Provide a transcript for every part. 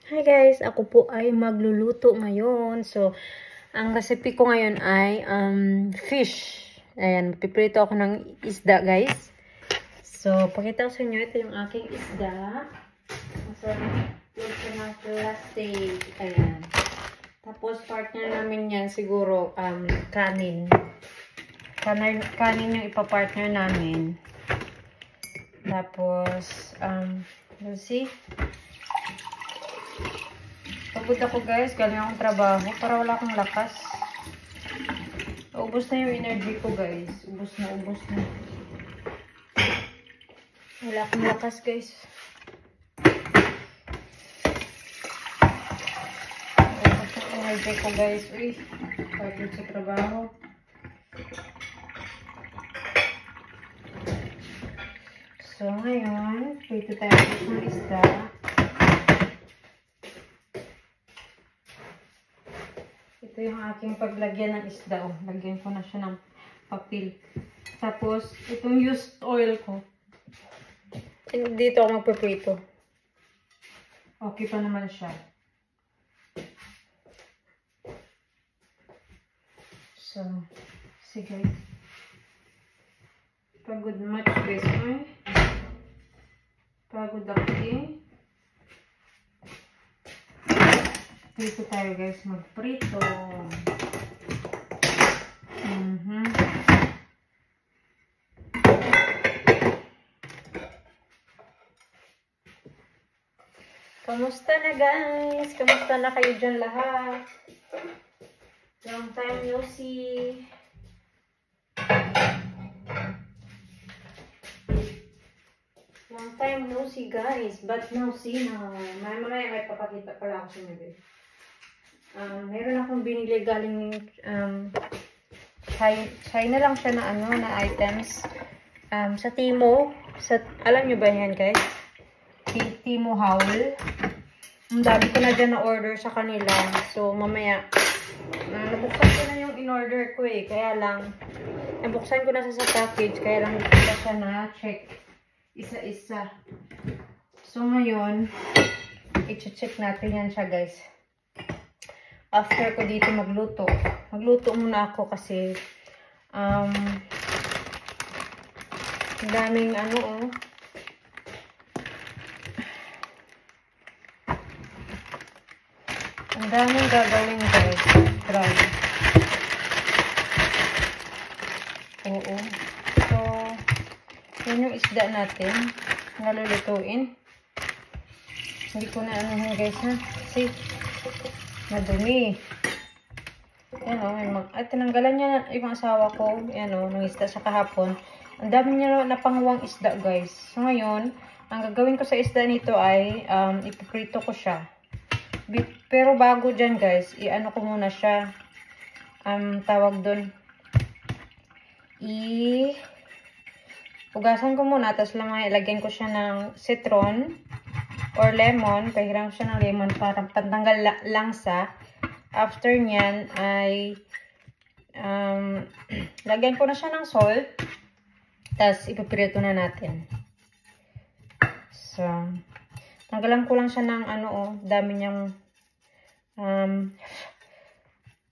Hi guys, ako po ay magluluto ngayon. So, ang recipe ko ngayon ay fish. Ayan, piprito ako ng isda guys. So, pakita ko sa inyo, ito yung aking isda. So, load ko ng plastic. Ayan. Tapos, partner namin yan siguro kanin. Kanin yung ipapartner namin. Tapos, let's see. Pagod ako guys, galing akong trabaho para wala akong lakas. Ubus na yung energy ko guys. Ubus na. Wala akong lakas guys. Ubus na yung energy ko guys. Uy, pagod sa trabaho. So ngayon, dito tayo ng isda. Ito yung aking paglagyan ng isda. Oh. Lagyan ko na siya ng papel. Tapos, itong used oil ko. Dito ako magpiprito. Okay pa naman siya. So, sige. Pagod much guys. Ay. Pagod ako eh. Dito tayo guys magprito. Kamusta na guys? Kamusta na kayo dyan lahat? Long time no see. Long time no see guys. But no see na. Mamaya may papakita pala ako sa inyo. Meron akong binili galing China lang siya na na items. Sa Timo, alam nyo ba yan guys? Timo Howl. Ang dami ko na dyan na order sa kanila. So mamaya nabuksan ko na yung in-order ko eh. Kaya lang nabuksan ko na sa package. Kaya lang hindi ko siya na check isa-isa. So ngayon i-check natin yan siya guys. After ko dito magluto muna ako kasi daming ang daming gagawin guys. Try. Oo. So, yun yung isda natin. Nalulutuin. Hindi ko na anuhin guys ha. See? Madumi. Yan o. Tinanggalan niya yung asawa ko. Yan o. Nang isda sa kahapon. Ang dami niya napanguwang isda guys. So ngayon, ang gagawin ko sa isda nito ay ipiprito ko siya. Pero bago dyan guys, i-ano ko muna siya. Tawag doon. Ugasan ko muna. Tapos ilagyan ko siya ng citron or lemon. Pahiram siya ng lemon para pantanggal langsa. After nyan ay lagyan ko na siya ng salt. Tapos ipiprito na natin. So, tanggalan ko lang siya ng dami niyang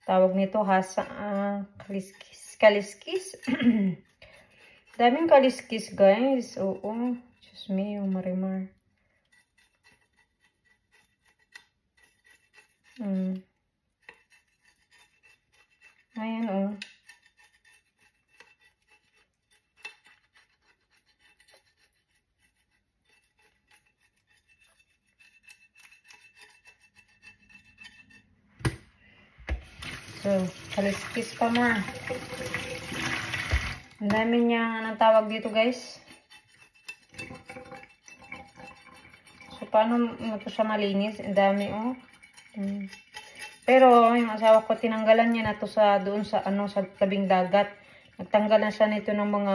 tawag nito kaliskis. Daming kaliskis guys. Oo. Diyos me, Marimar. Ayan o. So, kaliskis pa ma. Ang dami niya, anong tawag dito guys? So, paano ito siya malinis? Ang dami oh. Pero, yung asawa ko, tinanggalan niya na to doon sa tabing dagat. Nagtanggal na siya nito ng mga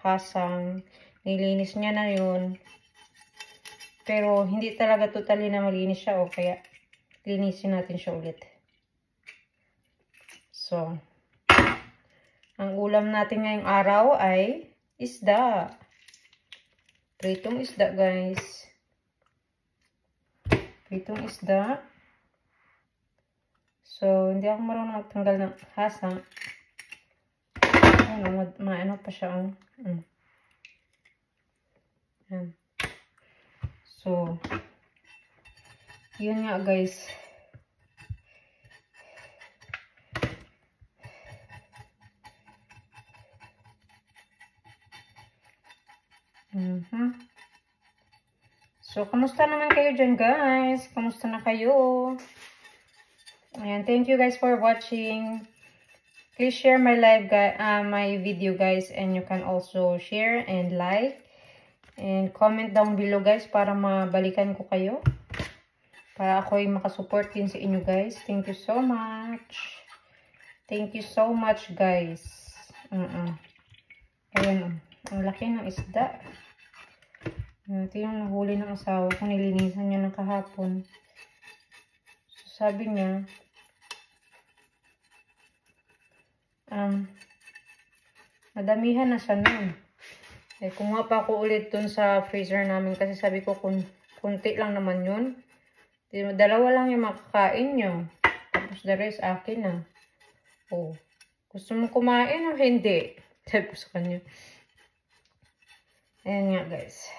hasang. Nilinis niya na yun. Pero, hindi talaga totally na malinis siya o kaya linisin natin siya ulit. So, ang ulam natin ngayong araw ay isda. Pritong isda, guys. Itong isda. So, hindi ako marunong magtanggal ng hasang. Ano, maano pa siya. Yan. So, yun nga guys. So, kamusta naman kayo dyan guys? Kamusta na kayo? Ayan, thank you guys for watching. Please share my my video guys, and you can also share and like and comment down below guys para mabalikan ko kayo. Para ako ay makasupport din sa inyo guys. Thank you so much. Thank you so much guys. Ayan, ang laki ng isda. Ito yung nahuli ng asawa ko. Nilinisan niya ng kahapon. So, sabi niya, madamihan na siya nun. Kumuha pa ako ulit dun sa freezer namin kasi sabi ko kunti lang naman yun. Dalawa lang yung makakain nyo. Tapos the rest akin na. Oh, gusto mo kumain o hindi? Sabi ko sa kanya. Ayan nga guys.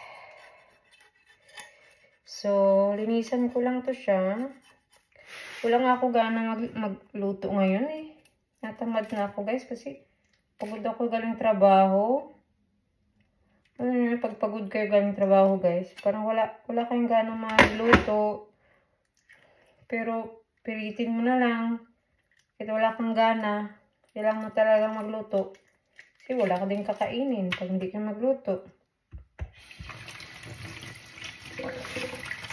So, linisan ko lang to siya. Wala nga ako gana magluto ngayon eh. Natamad na ako guys kasi pagod ako galing trabaho. Ano yun, pagpagod kayo galing trabaho guys. Parang wala kayong gana magluto. Pero pilitin mo na lang. Kasi wala kang gana. Kailangan mo talagang magluto. Kasi wala ka din kakainin pag hindi ka magluto.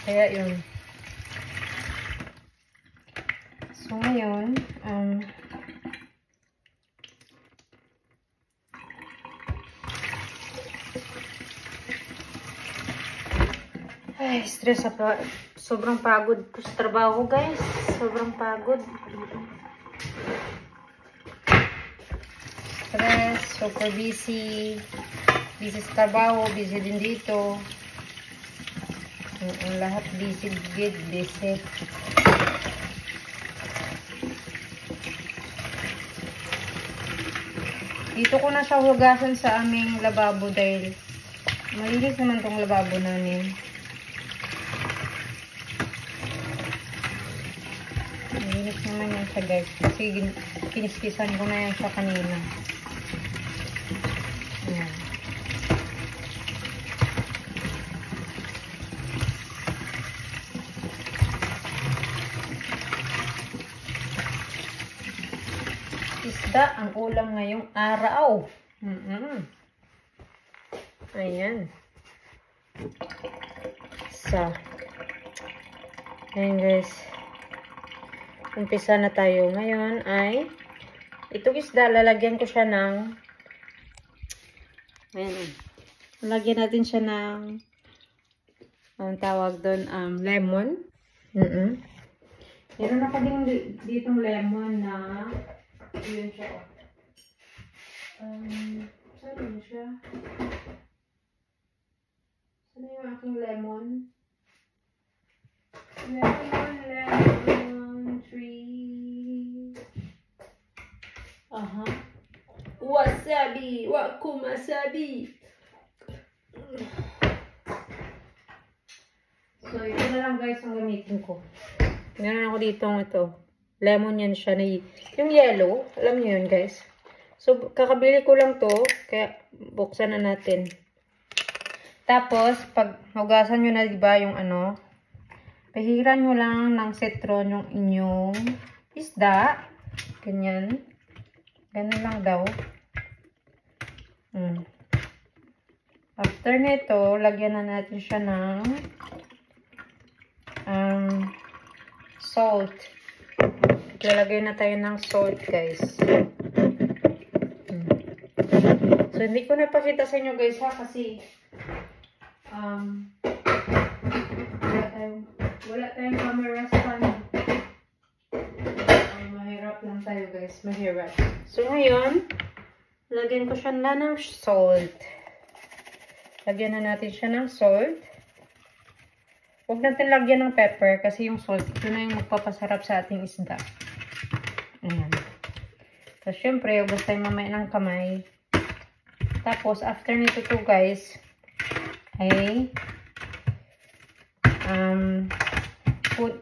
Kaya yun. So ngayon, ay, stress pa. Sobrang pagod ko sa trabaho, guys. Sobrang pagod. Stress, super busy. Busy sa trabaho, busy din dito. Ang lahat busy. Dito ko na siya hugasan sa aming lababo dahil malinis naman tong lababo namin. Malinis naman yan siya guys. Kasi kiniskisan ko na yan siya kanina. Ayan. Isda ang ulam ngayong araw. Ayan. So, ayan guys. Umpisa na tayo. Ngayon ay itong isda, lalagyan ko siya ng ayan. Lalagyan natin siya ng ang tawag doon, lemon. Meron ako din ditong lemon na yun siya. Saan yun siya? Saan yung aking lemon? Lemon tree. Aha. Wasabi. Wakumasabi. So, ito na lang guys ang gamitin ko. Meron ako dito ito. Lemon yan siya. Yung yellow. Alam niyo yun guys. So, kakabili ko lang to. Kaya, buksan na natin. Tapos, pag hugasan nyo na diba yung ano, pahiran nyo lang ng citron yung inyong isda. Ganyan. Ganun lang daw. After nito, lagyan na natin siya ng salt. Lalagay na tayo ng salt, guys. So, hindi ko napakita sa inyo, guys, ha, kasi wala tayong camera stand. Mahirap lang tayo, guys. Mahirap. So, ngayon, lagyan ko siya na ng salt. Lagyan na natin siya ng salt. Huwag natin lagyan ng pepper kasi yung salt, ito na yung magpapasarap sa ating isda. Ayan. So, syempre, huwag tayo mamaya ng kamay. Tapos, after nito to guys, ay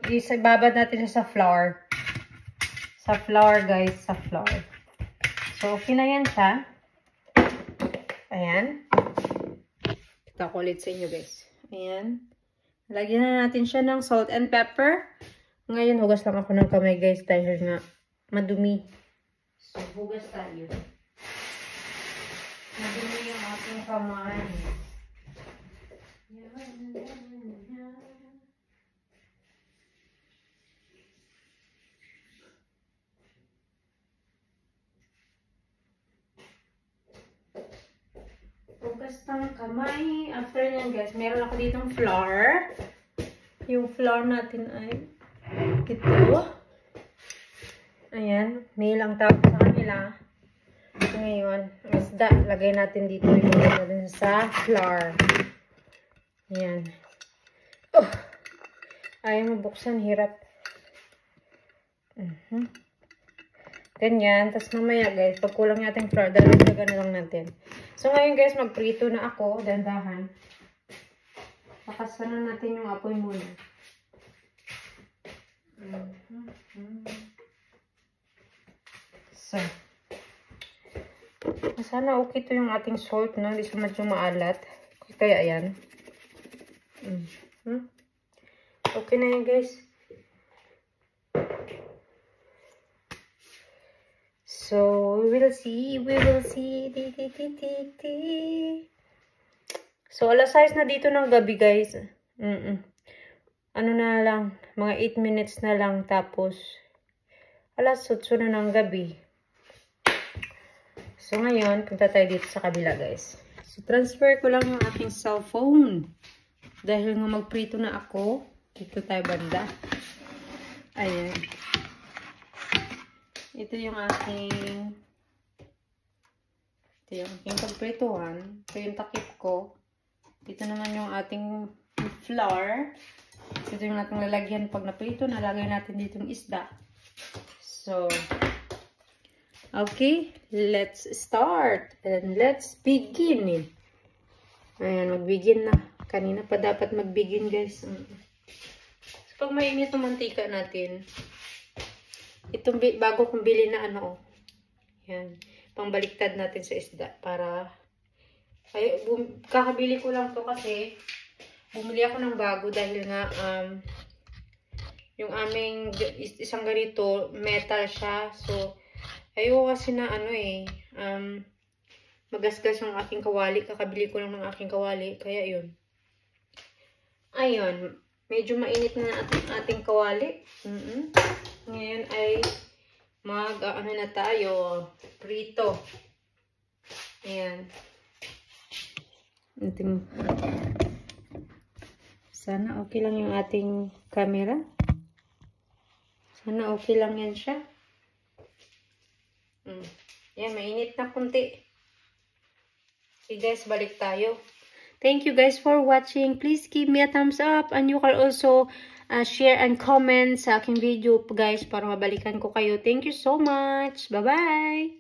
ibabad natin siya sa flour. Sa flour guys, sa flour. So, okay na yan siya. Ayan. Ito ko ulit sa inyo guys. Ayan. Lagyan na natin siya ng salt and pepper. Ngayon, hugas lang ako ng kamay guys dahil nga madumi. So, hugas tayo. Madumi yung ating kamay. Hugas ng kamay. After nyan guys, meron ako ditong flour. Yung flour natin ay ito. Ayan. May ilang tawag sa kanila. Ngayon, isda. Lagay natin dito yung natin sa flour. Ayan. Oh! Ayaw mabuksan. Hirap. Ganyan. Tapos mamaya guys, pag kulang natin flour, dalagan na lang natin. So ngayon guys, magprito na ako. Dandahan. Pakasan na natin yung apoy muna. So. Sana okay to yung ating salt, no? Hindi siya medyo maalat. Kaya ayan. Okay na yan guys. So, we will see. So, alas 6 na dito ng gabi, guys. Ano na lang, mga 8 minutes na lang, tapos, alas 8 na ng gabi. So, ngayon, punta tayo dito sa kabila, guys. So, transfer ko lang yung aking cellphone. Dahil nga magprito na ako, dito tayo banda. Ayan. Ito yung aking pagprituhan. Ito yung takip ko. Ito naman yung ating flour. Ito yung ating lalagyan pag naprito. Nalagay natin dito yung isda. So, okay. Let's start. And let's begin. Ayan, mag-begin na. Kanina pa dapat mag-begin, guys. So, pag mainit yung mantika natin, itong bago kong bili na ano, yan, pangbaliktad natin sa isda para, kakabili ko lang to kasi bumili ako ng bago dahil nga yung aming isang ganito metal siya, so ayoko kasi na ano magasgas yung aking kawali. Kakabili ko lang ng aking kawali, kaya yun. Ayun, medyo mainit na ating kawali. Ngayon ay ano na tayo, prito. Ayan. Sana okay lang yung ating camera. Sana okay lang yan siya. Ayan, mainit na kunti. Okay guys, balik tayo. Thank you guys for watching. Please give me a thumbs up and you can also share and comment sa aking video guys para mabalikan ko kayo. Thank you so much. Bye-bye.